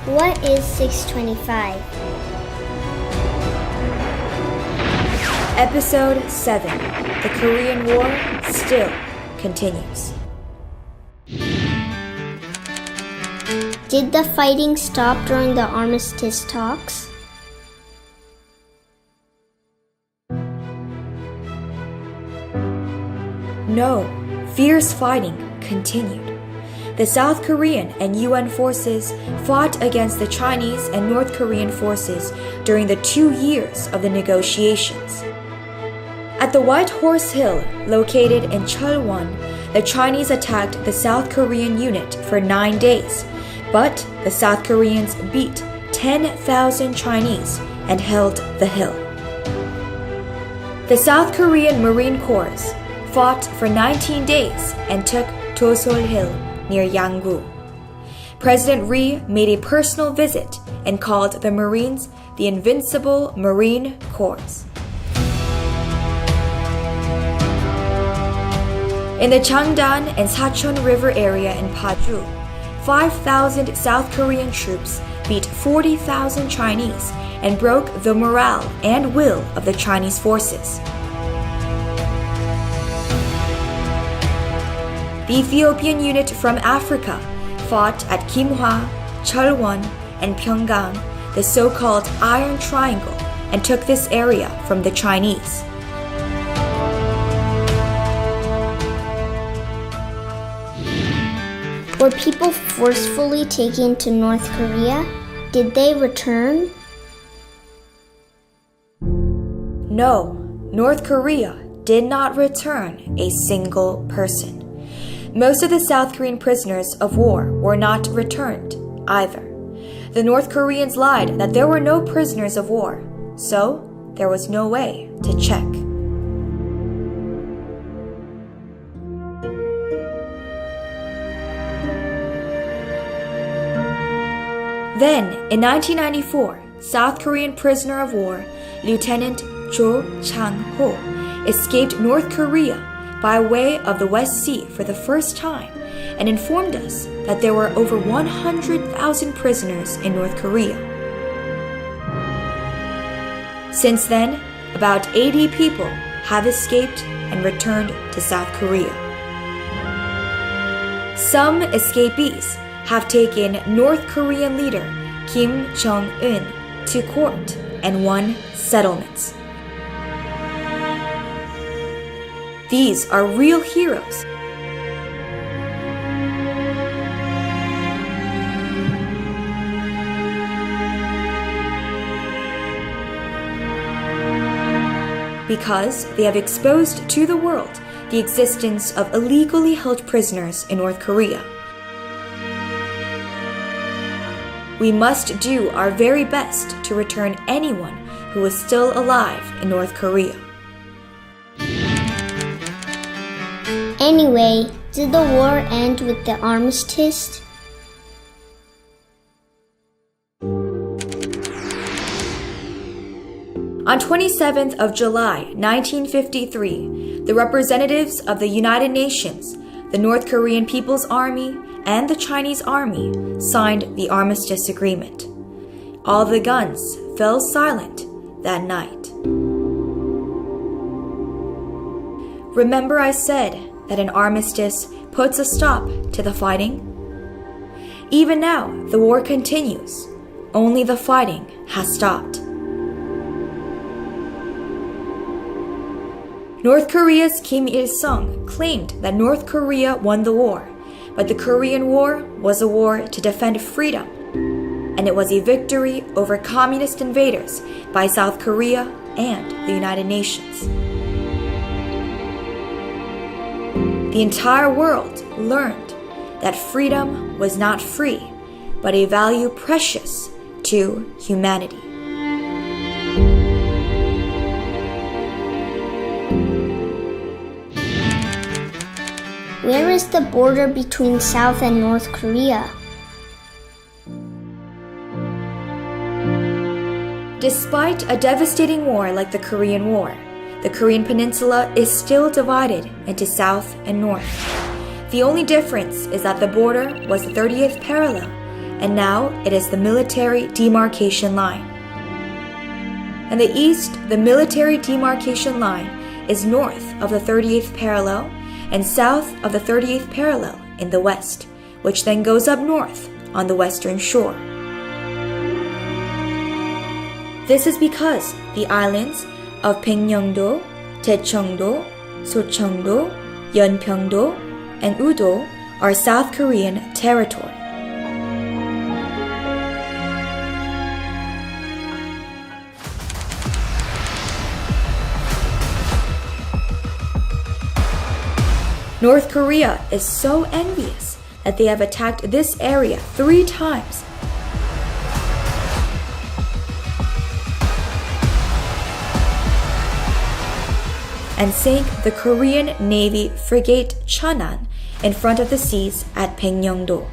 What is 625? Episode 7. The Korean War still continues. Did the fighting stop during the armistice talks? No, fierce fighting continued. The South Korean and UN forces fought against the Chinese and North Korean forces during the 2 years of the negotiations. At the White Horse Hill, located in Cheolwon, the Chinese attacked the South Korean unit for 9 days, but the South Koreans beat 10,000 Chinese and held the hill. The South Korean Marine Corps fought for 19 days and took Josol Hill near Yanggu. President Ri made a personal visit and called the Marines the Invincible Marine Corps. In the Changdan and Sachon River area in Paju, 5,000 South Korean troops beat 40,000 Chinese and broke the morale and will of the Chinese forces. The Ethiopian unit from Africa fought at Kimhwa, Cheolwon, and Pyeonggang, the so-called Iron Triangle, and took this area from the Chinese. Were people forcefully taken to North Korea? Did they return? No, North Korea did not return a single person. Most of the South Korean prisoners of war were not returned either. The North Koreans lied that there were no prisoners of war, so there was no way to check. Then, in 1994, South Korean prisoner of war Lieutenant Cho Chang-ho escaped North Korea by way of the West Sea for the first time and informed us that there were over 100,000 prisoners in North Korea. Since then, about 80 people have escaped and returned to South Korea. Some escapees have taken North Korean leader Kim Jong-un to court and won settlements. These are real heroes. Because they have exposed to the world the existence of illegally held prisoners in North Korea. We must do our very best to return anyone who is still alive in North Korea. Anyway, did the war end with the armistice? On 27th of July, 1953, the representatives of the United Nations, the North Korean People's Army, and the Chinese Army signed the armistice agreement. All the guns fell silent that night. Remember I said that an armistice puts a stop to the fighting? Even now, the war continues. Only the fighting has stopped. North Korea's Kim Il-sung claimed that North Korea won the war, but the Korean War was a war to defend freedom, and it was a victory over communist invaders by South Korea and the United Nations. The entire world learned that freedom was not free, but a value precious to humanity. Where is the border between South and North Korea? Despite a devastating war like the Korean War, the Korean Peninsula is still divided into South and North. The only difference is that the border was the 30th parallel, and now it is the military demarcation line. In the east, the military demarcation line is north of the 38th parallel and south of the 38th parallel in the west, which then goes up north on the western shore. This is because the islands of Baekneung-do, Daecheong-do, Socheong-do, Yeonpyeong-do, and Udo are South Korean territory. North Korea is so envious that they have attacked this area 3 times. And sank the Korean Navy frigate Cheonan in front of the seas at Baekneung-do.